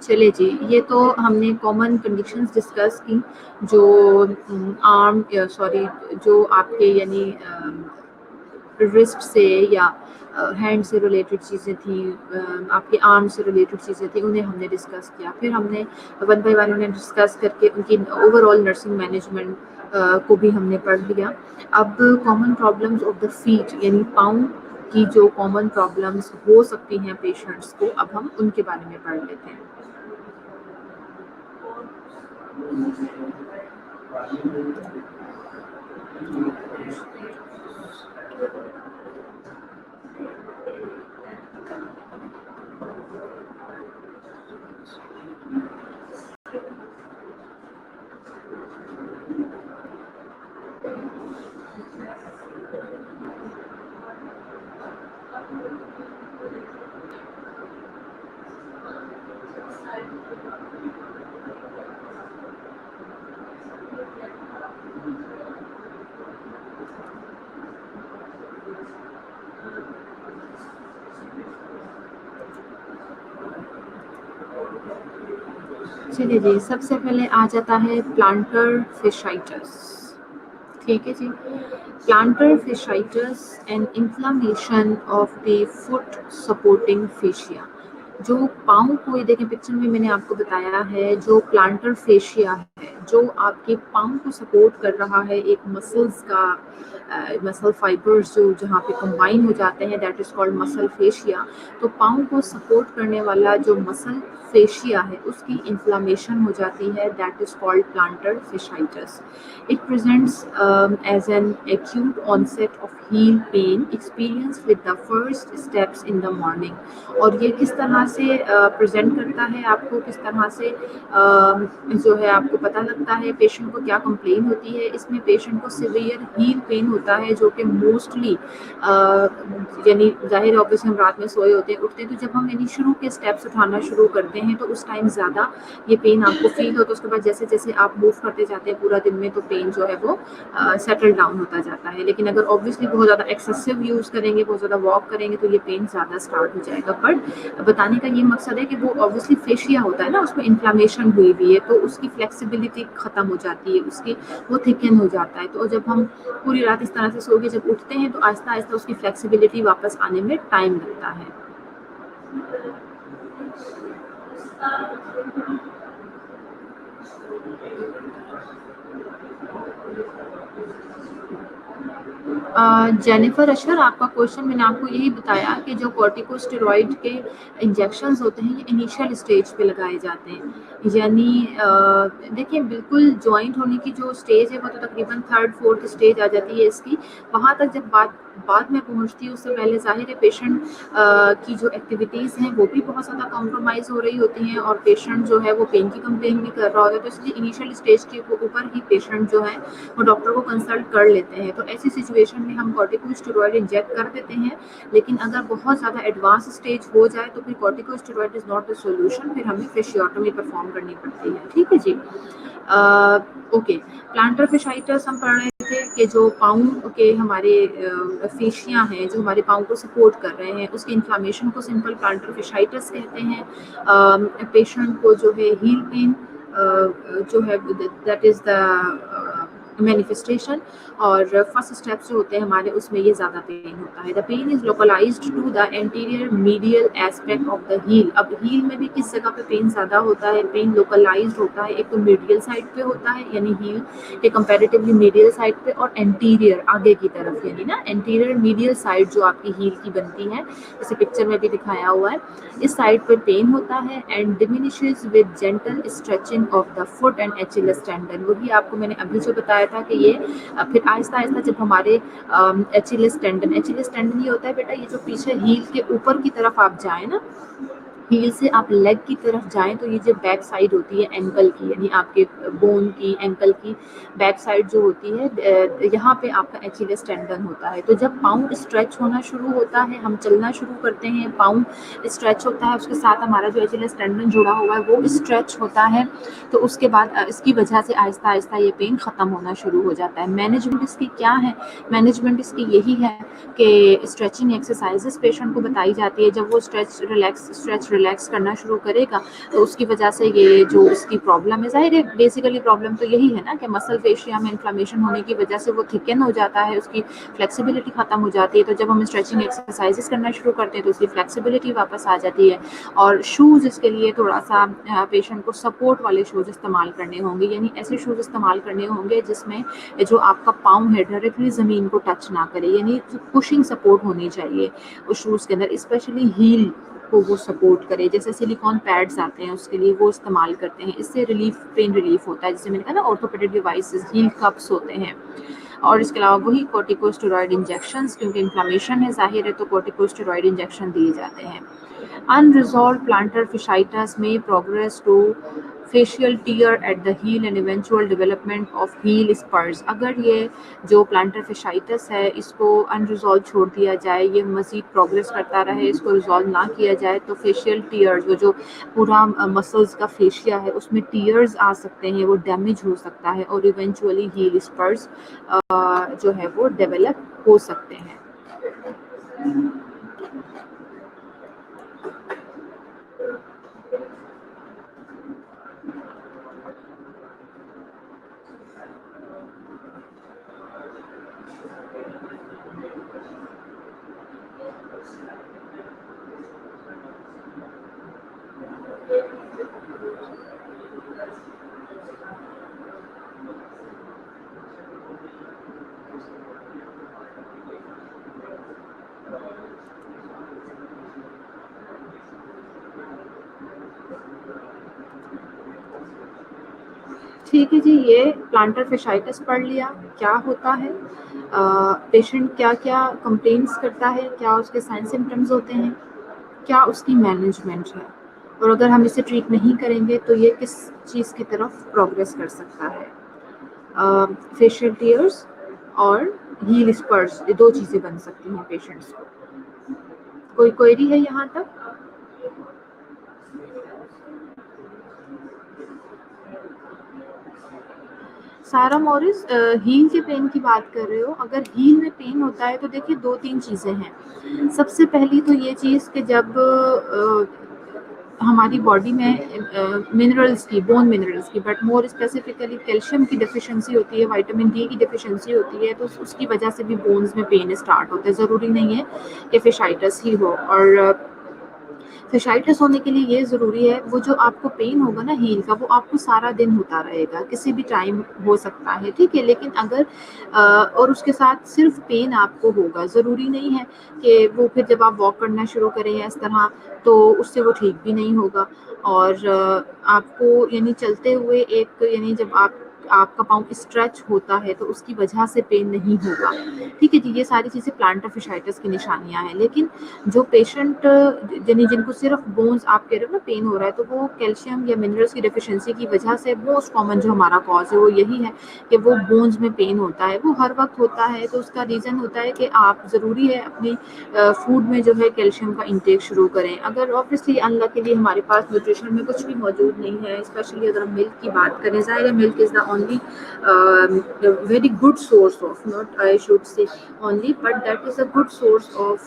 चलिए जी, ये तो हमने कॉमन कंडीशंस डिस्कस की, जो आर्म सॉरी जो आपके यानी रिस्ट से या हैंड से रिलेटेड चीज़ें थी, आपके आर्म से रिलेटेड चीज़ें थी, उन्हें हमने डिस्कस किया। फिर हमने वन बाय वन उन्हें डिस्कस करके उनकी ओवरऑल नर्सिंग मैनेजमेंट को भी हमने पढ़ लिया। अब common problems of the feet यानी पाँव की जो कॉमन प्रॉब्लम्स हो सकती हैं पेशेंट्स को, अब हम उनके बारे में पढ़ लेते हैं। चलिए जी, सबसे पहले आ जाता है प्लांटर फिशाइटिस। ठीक है जी। Plantar fasciitis and inflammation of the foot supporting fascia. जो पाँव को, ये देखें पिक्चर में मैंने आपको बताया है, जो प्लांटर फेशिया है जो आपके पाँव को सपोर्ट कर रहा है, एक मसल्स का मसल फाइबर्स जो जहाँ पे कंबाइन हो जाते हैं, that is called muscle fascia. तो पाँव को सपोर्ट करने वाला जो मसल फेशिया है उसकी इन्फ्लामेशन हो जाती है, that is called plantar fasciitis. It presents as an acute onset of heel pain experienced with the first steps in the morning। और ये किस तरह से प्रेजेंट करता है, आपको किस तरह से जो है आपको पता लगता है, पेशेंट को क्या कंप्लेन होती है। इसमें पेशेंट को सिवियर हील पेन होता है, जो कि मोस्टली यानी जाहिर ऑब्वियसली हम रात में सोए होते हैं, उठते हैं, तो जब हम यानी शुरू के स्टेप्स उठाना शुरू करते हैं तो उस टाइम ज़्यादा ये पेन आपको फील होता है। उसके बाद जैसे जैसे आप मूव करते जाते हैं पूरा दिन में, तो पेन जो है वो सेटल डाउन होता जाता है। लेकिन अगर ऑब्वियसली बहुत ज़्यादा एक्सेसिव यूज़ करेंगे, बहुत ज़्यादा वॉक करेंगे, तो ये पेन ज़्यादा स्टार्ट हो जाएगा। बट बताने का ये मकसद है कि वो ऑब्वियसली फेशिया होता है ना, उसमें इन्फ्लामेशन हुई हुई है, तो उसकी फ्लेक्सिबिलिटी उसकी ख़त्म हो जाती है, उसकी वो थिकन हो जाता है। तो जब हम पूरी रात इस तरह से सो के जब उठते हैं तो आहिस्ता-आहिस्ता उसकी फ्लेक्सिबिलिटी वापस आने में टाइम लगता है। जेनिफर अशर, आपका क्वेश्चन मैंने आपको यही बताया कि जो कॉर्टिकोस्टेरॉइड के इंजेक्शंस होते हैं ये इनिशियल स्टेज पे लगाए जाते हैं। यानी देखिए बिल्कुल जॉइंट होने की जो स्टेज है वो तो तकरीबन थर्ड फोर्थ स्टेज आ जाती है इसकी। वहाँ तक जब बात बाद में पहुँचती है उससे पहले ज़ाहिर है पेशेंट की जो एक्टिविटीज़ हैं वो भी बहुत ज़्यादा कॉम्प्रोमाइज़ हो रही होती हैं और पेशेंट जो है वो पेन की कंप्लेन भी कर रहा होता है। तो इसलिए इनिशियल स्टेज के ऊपर ही पेशेंट जो है वो डॉक्टर को कंसल्ट कर लेते हैं। तो ऐसी सिचुएशन में हम कॉर्टिकोस्टेरॉइड इंजेक्ट कर देते हैं, लेकिन अगर बहुत ज़्यादा एडवांस स्टेज हो जाए तो फिर corticosteroid is not the solution, फिर हमें फेशियोटोमी परफॉर्म करनी पड़ती है। ठीक है जी। ओके, प्लांटर fasciitis हम पढ़ रहे थे कि जो पाँव के हमारे फेशियाँ हैं जो हमारे पाँव को सपोर्ट कर रहे हैं उसकी इन्फ्लामेशन को सिंपल प्लांटर fasciitis कहते हैं। पेशेंट को जो है हील पेन जो है दैट इज़ द मैनिफेस्टेशन, और फर्स्ट स्टेप्स जो होते हैं हमारे उसमें ये ज़्यादा पेन होता है। The pain is localized to the anterior medial aspect of the heel. अब हील में भी किस जगह पे पेन ज़्यादा होता है? पेन लोकलाइज्ड होता है, एक तो मीडियल साइड पे होता है यानी हील के कंपैरेटिवली मीडियल साइड पे, और एंटीरियर आगे की तरफ यानी ना एंटीरियर मीडियल साइड जो आपकी हील की बनती है, जैसे पिक्चर में भी दिखाया हुआ है, इस साइड पे पेन होता है and diminishes with gentle stretching of the foot and Achilles tendon. वही आपको मैंने अभी जो बताया था कि ये फिर आहिस्ता आहिस्ता जब हमारे एचिलस टेंडन ये होता है बेटा, ये जो पीछे हील के ऊपर की तरफ आप जाए ना, हील से आप लेग की तरफ जाएं तो ये जो बैक साइड होती है एंकल की, यानी आपके बोन की एंकल की बैक साइड जो होती है, यहाँ पे आपका एचिलस टेंडन होता है। तो जब पाँव स्ट्रेच होना शुरू होता है, हम चलना शुरू करते हैं, पाँव स्ट्रेच होता है, उसके साथ हमारा जो एचिलस टेंडन जुड़ा हुआ है वो स्ट्रेच होता है, तो उसके बाद इसकी वजह से आहिस्ता आहिस्ता ये पेन ख़त्म होना शुरू हो जाता है। मैनेजमेंट इसकी क्या है? मैनेजमेंट इसकी यही है कि स्ट्रेचिंग एक्सरसाइजेस पेशेंट को बताई जाती है। जब वो स्ट्रेच रिलैक्स करना शुरू करेगा तो उसकी वजह से ये जो इसकी प्रॉब्लम है, ज़ाहिर है बेसिकली प्रॉब्लम तो यही है ना कि मसल फेशिया में इन्फ्लेमेशन होने की वजह से वो थिकन हो जाता है, उसकी फ्लेक्सिबिलिटी ख़त्म हो जाती है। तो जब हम स्ट्रेचिंग एक्सरसाइजेस करना शुरू करते हैं तो उसकी फ्लेक्सिबिलिटी वापस आ जाती है। और शूज़ इसके लिए थोड़ा सा पेशेंट को सपोर्ट वाले शूज़ इस्तेमाल करने होंगे, यानी ऐसे शूज़ इस्तेमाल करने होंगे जिसमें जो आपका पाँव है डायरेक्टली ज़मीन को टच ना करे, यानी पुशिंग सपोर्ट होनी चाहिए उस शूज़ के अंदर, स्पेशली हील को वो सपोर्ट करे। जैसे सिलिकॉन पैड्स आते हैं उसके लिए वो इस्तेमाल करते हैं, इससे पेन रिलीफ होता है। जैसे मैंने कहा ना ऑर्थोपेडिक डिवाइसेस, हील कप्स होते हैं। और इसके अलावा वही कॉर्टिकोस्टेरॉइड इंजेक्शंस, क्योंकि इन्फ्लेमेशन है ज़ाहिर है तो कॉर्टिकोस्टेरॉइड इंजेक्शन दिए जाते हैं। Unresolved plantar fasciitis may progress to facial tear at the heel and eventual development of heel spurs। अगर ये जो plantar fasciitis है इसको unresolved छोड़ दिया जाए, ये मज़ीद प्रोग्रेस करता रहे, इसको रिजॉल्व ना किया जाए तो फेशियल टीयर्स, वो जो पूरा मसल्स का फेशिया है उसमें टीयर्स आ सकते हैं, वो डैमेज हो सकता है और इवेंचुअली हील स्पर्स जो है वो डेवलप हो सकते हैं। ठीक है जी, ये प्लांटर fasciitis पढ़ लिया, क्या होता है, पेशेंट क्या-क्या कंप्लेंट्स करता है, क्या उसके साइन सिम्पटम्स होते हैं, क्या उसकी मैनेजमेंट है, और अगर हम इसे ट्रीट नहीं करेंगे तो ये किस चीज़ की तरफ प्रोग्रेस कर सकता है। फेशियल टीयर्स और हील स्पर्स, ये 2 चीज़ें बन सकती हैं पेशेंट्स को। कोई क्वेरी है यहाँ तक? सारा मॉरिस, हील के पेन की बात कर रहे हो? अगर हील में पेन होता है तो देखिए 2-3 चीज़ें हैं। सबसे पहली तो ये चीज़ कि जब हमारी बॉडी में मिनरल्स की, बोन मिनरल्स की, बट मोर स्पेसिफिकली कैल्शियम की डेफिशिएंसी होती है, विटामिन डी की डेफिशिएंसी होती है, तो उसकी वजह से भी बोन्स में पेन स्टार्ट होता है। ज़रूरी नहीं है कि फिशाइटिस ही हो। और फिशाइटिस होने के लिए ये ज़रूरी है, वो जो आपको पेन होगा ना हील का, वो आपको सारा दिन होता रहेगा, किसी भी टाइम हो सकता है, ठीक है। लेकिन अगर और उसके साथ सिर्फ पेन आपको होगा, ज़रूरी नहीं है कि वो फिर जब आप वॉक करना शुरू करें या इस तरह, तो उससे वो ठीक भी नहीं होगा। और आपको यानी चलते हुए एक, यानी जब आपका पाँव स्ट्रेच होता है तो उसकी वजह से पेन नहीं होगा, ठीक है जी। ये सारी चीज़ें प्लांटर फिशाइटिस की निशानियां हैं। लेकिन जो पेशेंट यानी जिनको सिर्फ बोन्स, आप कह रहे हो ना पेन हो रहा है, तो वो कैल्शियम या मिनरल्स की डेफिशिएंसी की वजह से मोस्ट कॉमन जो हमारा कॉज है वो यही है कि वो बोन्स में पेन होता है। वो हर वक्त होता है, तो उसका रीज़न होता है कि आप ज़रूरी है अपनी फूड में जो है कैल्शियम का इंटेक शुरू करें। अगर ऑब्वियसली अनलकीली हमारे पास न्यूट्रिशन में कुछ भी मौजूद नहीं है, स्पेशली अगर हम मिल्क की बात करें, ज़ाहिर है milk is the only very good source of, not I should say only, but that is a good source of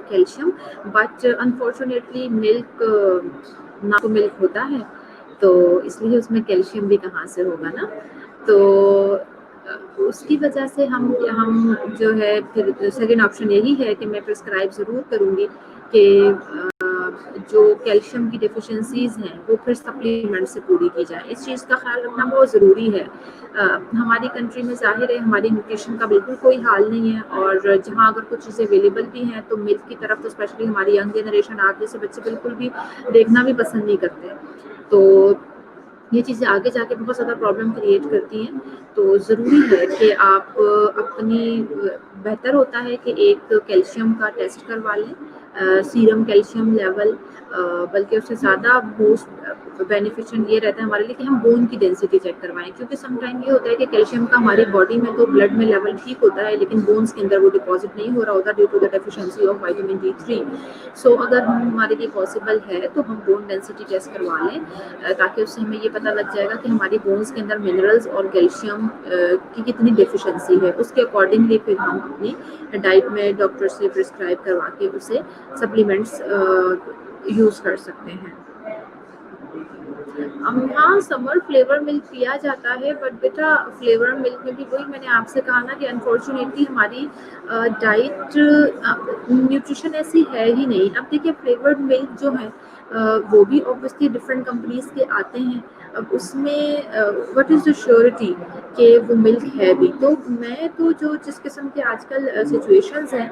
calcium, but unfortunately milk ना तो मिल्क होता है, तो इसलिए उसमें कैल्शियम भी कहाँ से होगा ना। तो उसकी वजह से हम जो है, फिर सेकेंड ऑप्शन यही है कि मैं प्रिस्क्राइब ज़रूर करूँगी कि जो कैल्शियम की डेफिशिएंसीज हैं वो फिर सप्लीमेंट से पूरी की जाए। इस चीज़ का ख्याल रखना बहुत ज़रूरी है। हमारी कंट्री में ज़ाहिर है हमारी न्यूट्रिशन का बिल्कुल कोई हाल नहीं है, और जहाँ अगर कुछ चीज़ें अवेलेबल भी हैं तो मिल्क की तरफ तो स्पेशली हमारी यंग जनरेशन, आप जैसे बच्चे बिल्कुल भी देखना भी पसंद नहीं करते। तो ये चीज़ें आगे जाके बहुत ज़्यादा प्रॉब्लम क्रिएट करती हैं। तो ज़रूरी है कि आप अपनी बेहतर होता है कि एक कैल्शियम का टेस्ट करवा लें, सीरम कैल्शियम लेवल, बल्कि उससे ज़्यादा मोस्ट बेनिफिशिएंट ये रहता है हमारे लिए कि हम बोन की डेंसिटी चेक करवाएं, क्योंकि समटाइम ये होता है कि कैल्शियम का हमारी बॉडी में तो ब्लड में लेवल ठीक होता है, लेकिन बोन्स के अंदर वो डिपॉजिट नहीं हो रहा होता due to the deficiency of vitamin D3। So अगर हमारे लिए पॉसिबल है तो हम बोन डेंसिटी टेस्ट करवा लें, ताकि उससे हमें ये पता लग जाएगा कि हमारी बोन्स के अंदर मिनरल्स और कैल्शियम की कितनी डेफिशिएंसी है। उसके अकॉर्डिंगली फिर हम अपनी डाइट में डॉक्टर से प्रिस्क्राइब करवा के उसे सप्लीमेंट्स यूज़ कर सकते हैं। हाँ, समर फ्लेवर मिल्क पिया जाता है, बट बेटा फ्लेवर मिल्क में भी वही मैंने आपसे कहा ना कि अनफॉर्चुनेटली हमारी डाइट न्यूट्रिशन ऐसी है ही नहीं। अब देखिए फ्लेवर्ड मिल्क जो है वो भी ऑब्वियसली डिफरेंट कंपनीज के आते हैं। अब उसमें व्हाट इज़ द श्योरिटी कि वो मिल्क है भी। तो मैं तो जो जिस किस्म के आजकल सिचुएशंस हैं,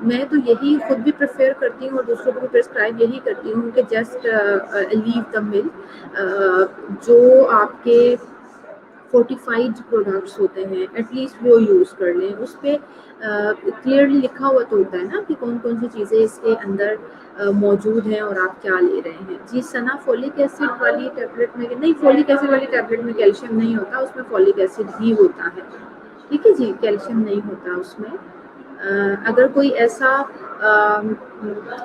मैं तो यही खुद भी प्रेफर करती हूँ और दूसरों को भी प्रिस्क्राइब यही करती हूँ कि जस्ट लीव द मिल्क। जो आपके फोर्टिफाइड प्रोडक्ट्स होते हैं एटलीस्ट वो यूज़ कर लें। उस पर क्लियरली लिखा हुआ तो होता है ना कि कौन कौन सी चीज़ें इसके अंदर मौजूद हैं और आप क्या ले रहे हैं। जी सना, फोलिक एसिड वाली टैबलेट में नहीं, फोलिक एसिड वाली टैबलेट में कैल्शियम नहीं होता, उसमें फोलिक एसिड ही होता है, ठीक है जी, कैल्शियम नहीं होता उसमें। अगर कोई ऐसा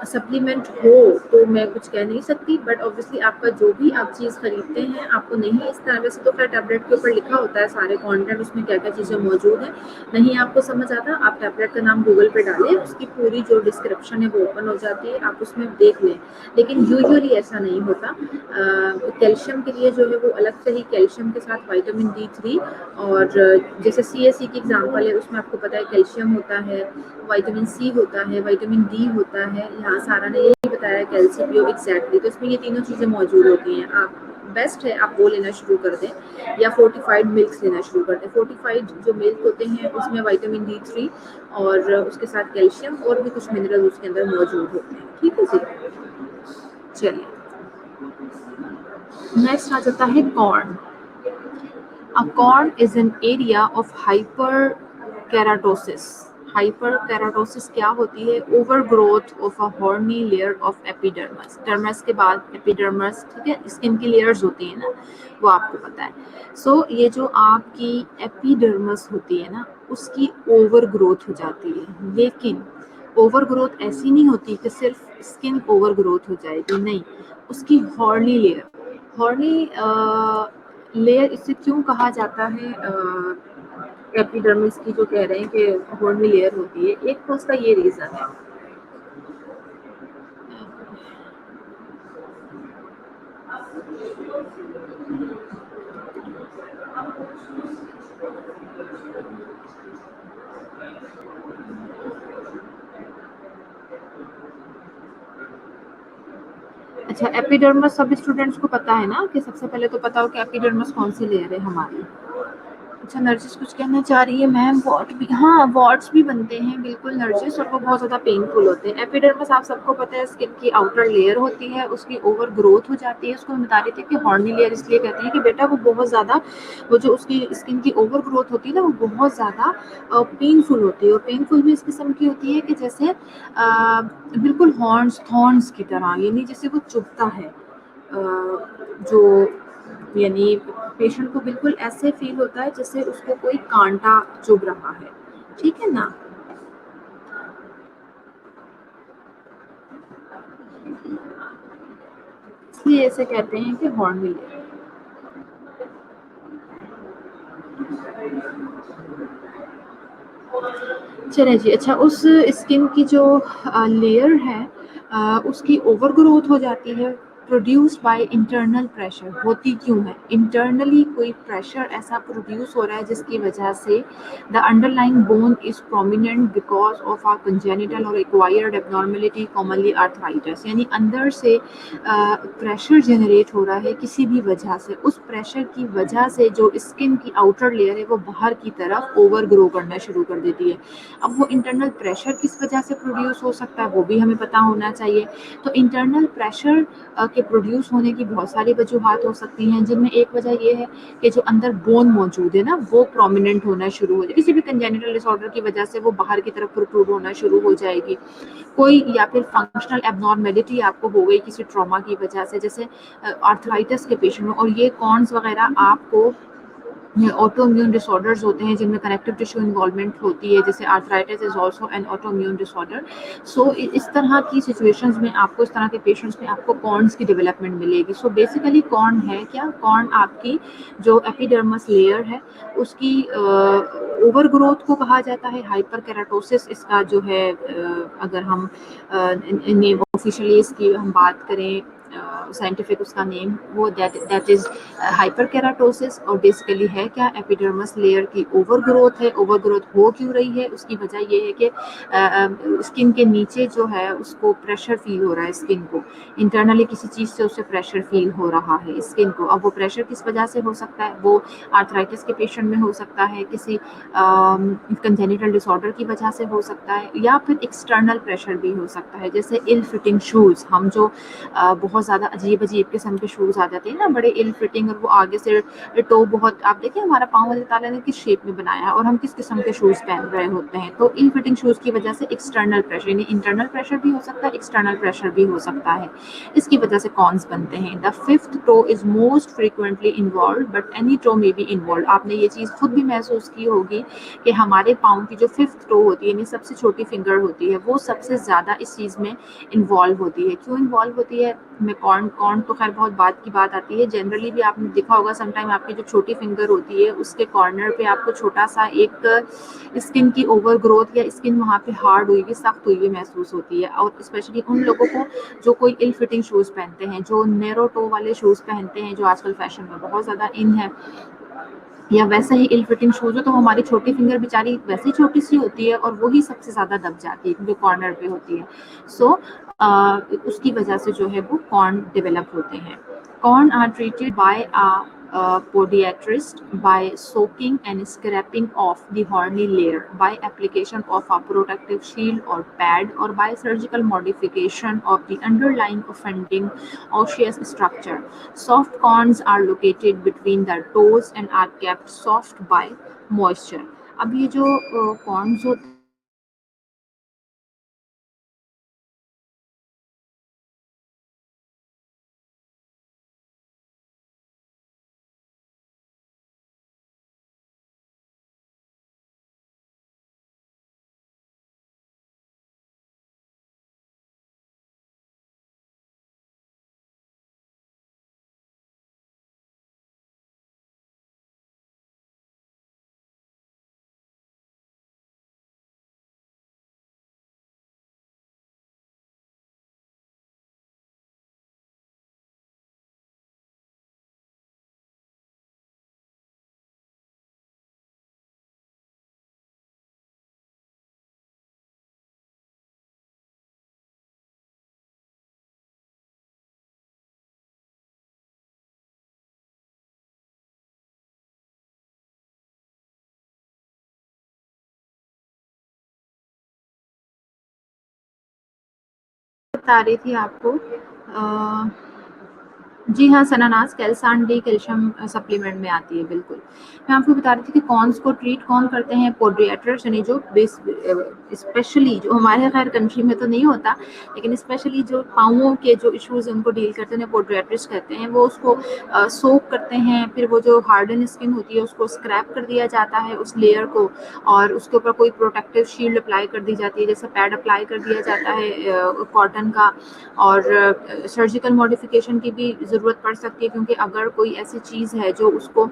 सप्लीमेंट हो तो मैं कुछ कह नहीं सकती, बट ऑब्वियसली आपका जो भी आप चीज़ खरीदते हैं आपको नहीं इस तरह, वैसे तो खैर टैबलेट के ऊपर लिखा होता है सारे कंटेंट, उसमें क्या क्या चीज़ें मौजूद हैं। नहीं आपको समझ आता, आप टैबलेट का नाम गूगल पे डालें, उसकी पूरी जो डिस्क्रिप्शन है वो ओपन हो जाती है, आप उसमें देख लें। लेकिन यूजुअली ऐसा नहीं होता। कैल्शियम के लिए जो है वो अलग से ही कैल्शियम के साथ विटामिन D3, और जैसे CSE की एग्जांपल है उसमें आपको पता है कैल्शियम होता है, विटामिन C होता है, विटामिन D होता है। यहाँ सारा ने यही बताया कैल्शियम एग्जैक्टली, तो इसमें ये तीनों चीज़ें मौजूद होती हैं। आप बेस्ट है आप वो लेना शुरू कर दें या फोर्टिफाइड मिल्क लेना शुरू कर दें। फोर्टिफाइड जो मिल्क होते हैं उसमें विटामिन D3 और उसके साथ कैल्शियम और भी कुछ मिनरल उसके अंदर मौजूद होते हैं, ठीक है जी। चलिए नेक्स्ट आ जाता है corn. A corn is an area of hyperkeratosis. Hyperkeratosis क्या होती है? Overgrowth of a horny layer of epidermis. Dermis के बाद epidermis, ठीक है, स्किन की लेयर्स होती है ना, वो आपको पता है। So ये जो आपकी epidermis होती है ना, उसकी overgrowth हो जाती है। लेकिन overgrowth ऐसी नहीं होती कि सिर्फ स्किन overgrowth हो जाएगी, नहीं, उसकी horny layer, horny लेयर इसे क्यों कहा जाता है? एपिडर्मिस की जो कह रहे हैं कि horny लेयर होती है, एक तो उसका ये रीजन है। अच्छा, एपिडर्मस सभी स्टूडेंट्स को पता है ना, कि सबसे पहले तो पता हो कि एपिडर्मस कौन सी लेयर है हमारी। अच्छा, नर्सिस कुछ कहना चाह रही है मैम। वॉट भी, हाँ वॉट्स भी बनते हैं बिल्कुल नर्सिस, और वो बहुत ज़्यादा पेनफुल होते हैं। एपिडर्मस आप सबको पता है स्किन की आउटर लेयर होती है, उसकी ओवर ग्रोथ हो जाती है। उसको हम बता रहे थे कि हॉर्नी लेयर इसलिए कहते हैं कि बेटा वो बहुत ज़्यादा, वो जो उसकी स्किन की ओवर ग्रोथ होती है ना, वो बहुत ज़्यादा पेनफुल होती है। और पेनफुल भी इस किस्म की होती है कि जैसे बिल्कुल हॉर्न्स थॉर्न्स की तरह, यानी जैसे वो चुभता है। जो यानी पेशेंट को बिल्कुल ऐसे फील होता है जैसे उसको कोई कांटा चुभ रहा है। ठीक है ना। इसलिए ऐसे कहते हैं कि हॉर्नी लेयर। चलिए जी। अच्छा, उस स्किन की जो लेयर है, उसकी ओवर ग्रोथ हो जाती है, प्रोड्यूस्ड बाय इंटरनल प्रेशर। होती क्यों है? इंटरनली कोई प्रेशर ऐसा प्रोड्यूस हो रहा है जिसकी वजह से the underlying bone is prominent because of a congenital और एक्वायर्ड एबनॉर्मेलिटी, कॉमनली आर्थराइटिस। यानी अंदर से प्रेशर जनरेट हो रहा है किसी भी वजह से। उस प्रेशर की वजह से जो स्किन की आउटर लेयर है वो बाहर की तरफ ओवर ग्रो करना शुरू कर देती है। अब वो इंटरनल प्रेशर किस वजह से प्रोड्यूस हो सकता है वो भी हमें पता होना चाहिए। तो इंटरनल प्रेशर के प्रोड्यूस होने की बहुत सारी वजूहत हो सकती हैं, जिनमें एक वजह ये है कि जो अंदर बोन मौजूद है ना, वो प्रोमिनेंट होना शुरू हो जाए। किसी भी कंजेनिटल डिसऑर्डर की वजह से वो बाहर की तरफ प्रोट्रूड होना शुरू हो जाएगी। कोई, या फिर फंक्शनल एबनॉर्मेलिटी आपको हो गई किसी ट्रॉमा की वजह से, जैसे आर्थराइटिस के पेशेंट में। और ये कॉन्स वगैरह आपको ऑटोइम्यून डिसऑर्डर्स होते हैं जिनमें कनेक्टिव टिश्यू इन्वॉल्वमेंट होती है, जैसे arthritis is also an autoimmune disorder. So इस तरह की सिचुएशंस में आपको, इस तरह के पेशेंट्स में आपको कॉर्न्स की डेवलपमेंट मिलेगी। सो बेसिकली कॉर्न है क्या? कॉर्न आपकी जो एपिडर्मस लेयर है उसकी ओवर ग्रोथ को कहा जाता है। हाइपर केराटोसिस इसका जो है, अगर हम नेम ऑफिशियली इसकी हम बात करें, साइंटिफिक उसका नेम, वो दैट इज हाइपर केराटोसिस। और बेसिकली है क्या? एपिडर्मस लेयर की ओवर ग्रोथ है। ओवर ग्रोथ हो क्यों रही है? उसकी वजह ये है कि स्किन के नीचे जो है उसको प्रेशर फील हो रहा है। स्किन को इंटरनली किसी चीज़ से उसे प्रेशर फील हो रहा है स्किन को। अब वो प्रेशर किस वजह से हो सकता है? वो आर्थराइटिस के पेशेंट में हो सकता है, किसी कंजेनिटल डिसऑर्डर की वजह से हो सकता है, या फिर एक्सटर्नल प्रेशर भी हो सकता है, जैसे इल फिटिंग शूज़। हम जो बहुत ज़्यादा अजीब अजीब किस्म के शूज़ आ जाते हैं ना, बड़े इल फिटिंग, और वो आगे से टो बहुत, आप देखिए हमारा पाँव अल्लाह ताला ने किस शेप में बनाया है और हम किस किस्म के शूज़ पहन रहे होते हैं। तो इल फिटिंग शूज़ की वजह से एक्सटर्नल प्रेशर, यानी इंटरनल प्रेशर भी हो सकता है, एक्सटर्नल प्रेशर भी हो सकता है। इसकी वजह से कॉन्स बनते हैं। The fifth toe is most frequently involve but any toe may be involve. आपने ये चीज़ खुद भी महसूस की होगी कि हमारे पाँव की जो फिफ्थ टो होती है, यानी सबसे छोटी फिंगर होती है, वो सबसे ज़्यादा इस चीज़ में इन्वॉल्व होती है। क्यों इन्वॉल्व होती है? में कॉर्न कॉर्न तो खैर बहुत बात की बात आती है। जनरली भी आपने देखा होगा, समटाइम आपकी जो छोटी फिंगर होती है उसके कॉर्नर पे आपको छोटा सा एक स्किन की ओवर ग्रोथ, या स्किन वहाँ पे हार्ड हुई हुई, सख्त हुई हुई महसूस होती है। और स्पेशली उन लोगों को जो कोई इल फिटिंग शूज़ पहनते हैं, जो नैरो टो वाले शूज़ पहनते हैं, जो आजकल फैशन में बहुत ज़्यादा इन है, या वैसे ही इल फिटिंग शूज़ हो, तो हमारी छोटी फिंगर बेचारी वैसे ही छोटी सी होती है और वही सबसे ज़्यादा दब जाती है जो कॉर्नर पे होती है। सो उसकी वजह से जो है वो कॉर्न डेवलप होते हैं। Corn are treated by podiatrist by soaking and scraping off the horny layer, by application of a protective shield or pad, or by surgical modification of the underlying offending osseous structure. Soft corns are located between the toes and are kept soft by moisture. अब ये जो corns होते बता रही थी आपको जी हाँ, सनानास calcium D calcium supplement में आती है, बिल्कुल। मैं आपको बता रही थी कि कॉन्स को ट्रीट कौन करते हैं, पोडियाट्रिस्ट यानी जो स्पेशली जो हमारे खैर कंट्री में तो नहीं होता, लेकिन स्पेशली जो पाँवों के जो इश्यूज उनको डील करते हैं पोडियाट्रिस्ट कहते हैं। वो उसको सोक करते हैं, फिर वो जो हार्डन स्किन होती है उसको स्क्रैप कर दिया जाता है उस लेयर को, और उसके ऊपर कोई प्रोटेक्टिव शील्ड अप्लाई कर दी जाती है, जैसे पैड अप्लाई कर दिया जाता है कॉटन का। और सर्जिकल मॉडिफिकेशन की भी ज़रूरत पड़ सकती है, क्योंकि अगर कोई ऐसी चीज़ है जो उसको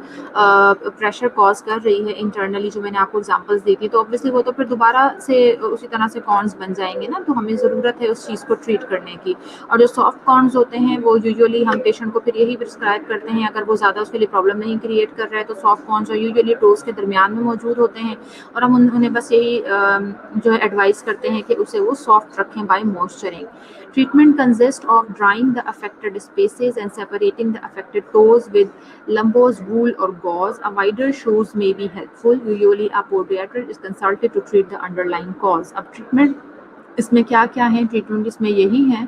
प्रेशर कॉज कर रही है इंटरनली, जो मैंने आपको एग्जांपल्स दी थी, तो ऑब्वियसली वो तो फिर दोबारा से उसी तरह से कॉर्न्स बन जाएंगे ना, तो हमें ज़रूरत है उस चीज़ को ट्रीट करने की। और जो सॉफ्ट कॉर्न्स होते हैं वो यूजुअली हम पेशेंट को फिर यही प्रिस्क्राइब करते हैं, अगर वो ज़्यादा उसके लिए प्रॉब्लम नहीं क्रिएट कर रहा है, तो सॉफ्ट कॉर्न्स जो यूजुअली टोस के दरमियान में मौजूद होते हैं, और हम उन्हें बस यही जो है एडवाइस करते हैं कि उसे वो सॉफ्ट रखें bye मॉइस्चरिंग। Treatment consists of drying the affected spaces and separating the affected toes with lumbose wool or gauze. A wider shoes may be helpful. Usually, a podiatrist is consulted to treat the underlying cause. अब treatment इसमें क्या क्या है? Treatment इसमें यही है,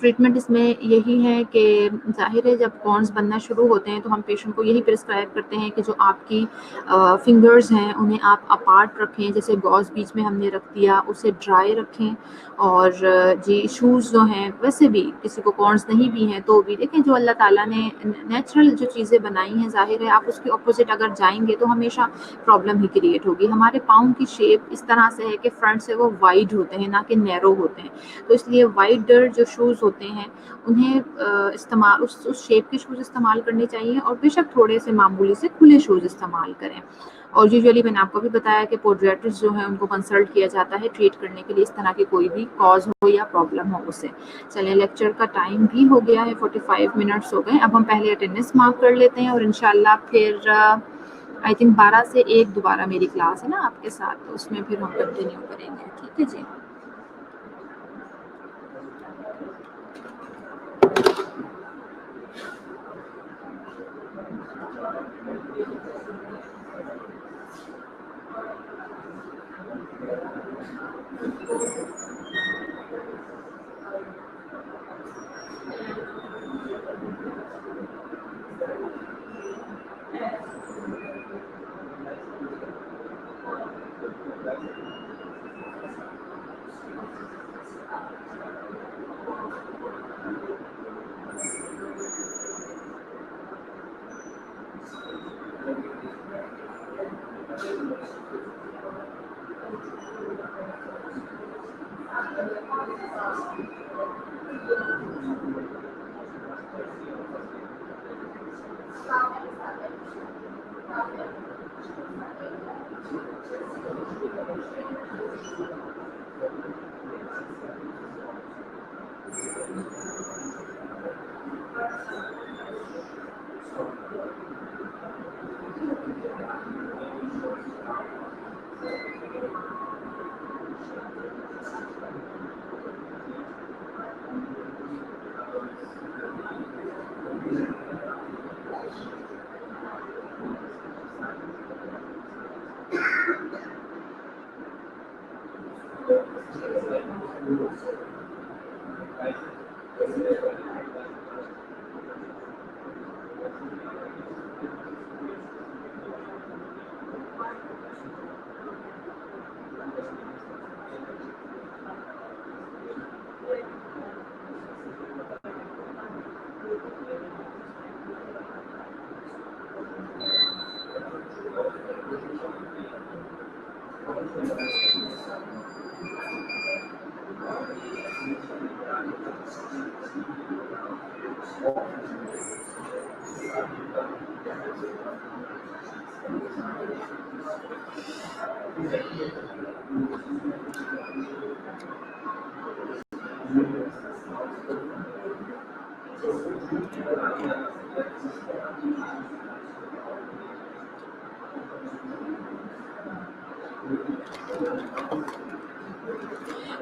treatment इसमें यही है कि ज़ाहिर है जब कॉर्न्स बनना शुरू होते हैं तो हम पेशेंट को यही प्रिस्क्राइब करते हैं कि जो आपकी फिंगर्स हैं उन्हें आप अपार्ट रखें, जैसे गॉज बीच में हमने रख दिया, उसे ड्राई रखें। और जी शूज़ जो हैं, वैसे भी किसी को कॉर्न्स नहीं भी हैं तो भी देखें, जो अल्लाह ताला ने नेचुरल जो चीज़ें बनाई हैं, ज़ाहिर है आप उसके ऑपोजिट अगर जाएंगे तो हमेशा प्रॉब्लम ही क्रिएट होगी। हमारे पाँव की शेप इस तरह से है कि फ्रंट से वो वाइड होते हैं, ना कि नैरो होते हैं, तो इसलिए वाइडर जो शूज़ होते हैं उन्हें इस्तेमाल उस शेप के शूज़ इस्तेमाल करने चाहिए, और बेशक थोड़े से मामूली से खुले शूज़ इस्तेमाल करें। और यूजुअली मैंने आपको भी बताया कि पोडियाट्रिस्ट जो है उनको कंसल्ट किया जाता है ट्रीट करने के लिए, इस तरह की कोई भी कॉज हो या प्रॉब्लम हो उसे। चलें, लेक्चर का टाइम भी हो गया है, 45 मिनट्स हो गए। अब हम पहले अटेंडेंस मार्क कर लेते हैं, और इंशाल्लाह फिर आई थिंक 12 से 1 दोबारा मेरी क्लास है ना आपके साथ, तो उसमें फिर हम कंटिन्यू करेंगे। ठीक है जी।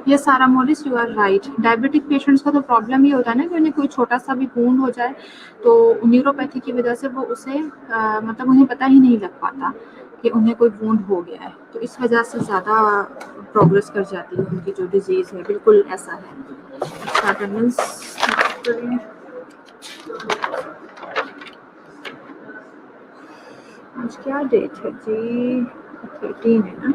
Yes Sarah Morris, you are right. Diabetic patients का तो प्रॉब्लम ये होता है ना कि उन्हें कोई छोटा सा भी वूंड हो जाए तो न्यूरोपैथी की वजह से वो उसे मतलब उन्हें पता ही नहीं लग पाता। कि उन्हें कोई वुंड हो गया है, तो इस वजह से ज़्यादा प्रोग्रेस कर जाती है उनकी जो डिज़ीज़ है, बिल्कुल ऐसा है। अच्छा अटेंडेंस करें। आज क्या डेट है जी? 13 है ना?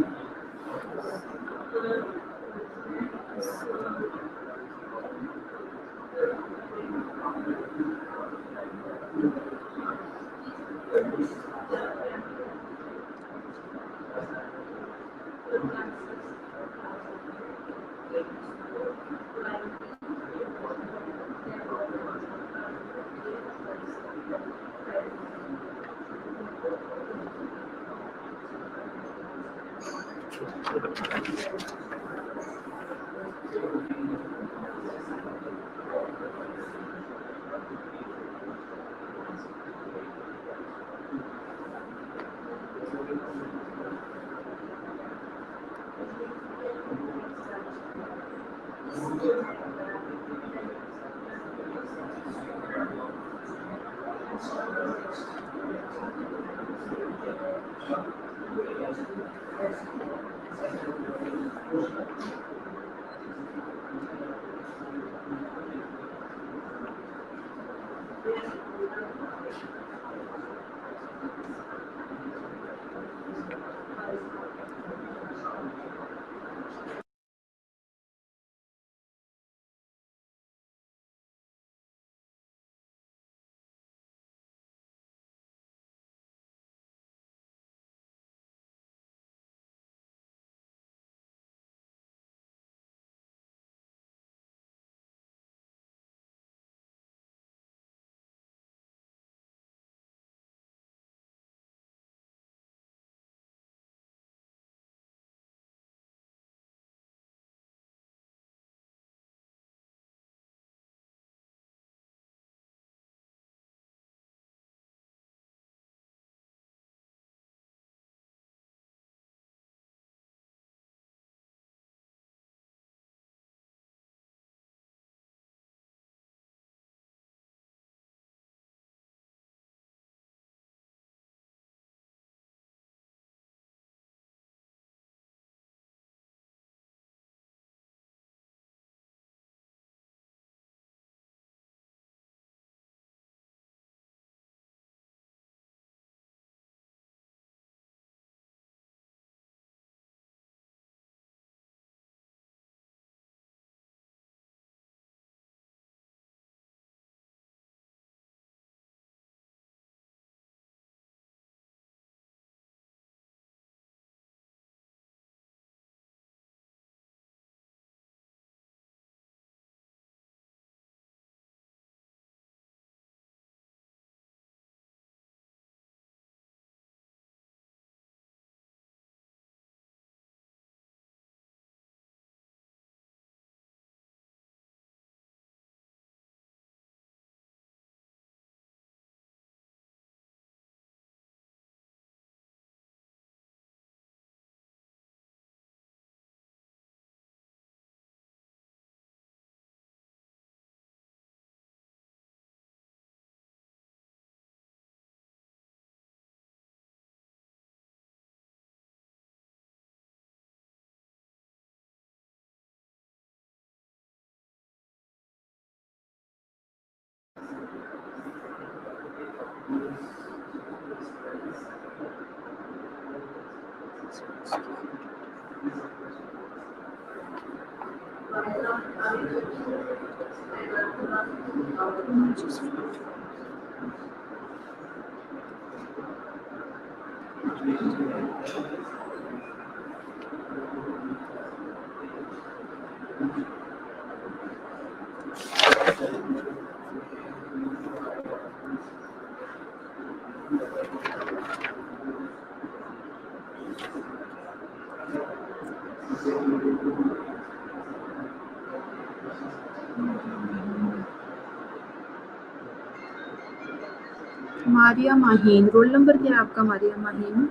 मारिया माहीन, रोल नंबर क्या है आपका मारिया माहीन?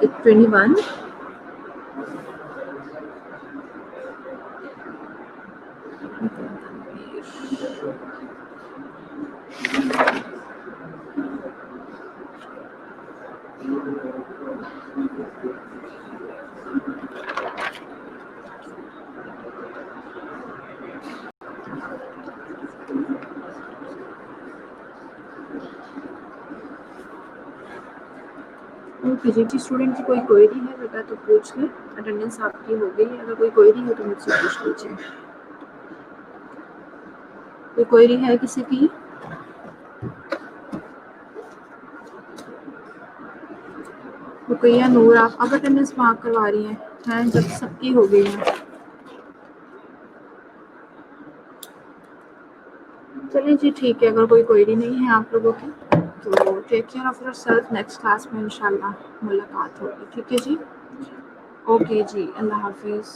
21। ओके जी, स्टूडेंट की कोई क्वेरी है बेटा तो पूछ ले। अटेंडेंस आपकी हो गई है, अगर कोई क्वेरी है तो मुझसे पूछ लीजिए। कोई क्वेरी है किसी की? रुकैया नूर, आप अब अटेंडेंस मार्क करवा रही हैं जब सबकी हो गई है। चलिए जी ठीक है, अगर कोई क्वेरी नहीं है आप लोगों की तो take care of yourself. Next class में इंशाल्लाह मुलाकात होगी। ठीक है जी, ओके जी, अल्लाह हाफिज़।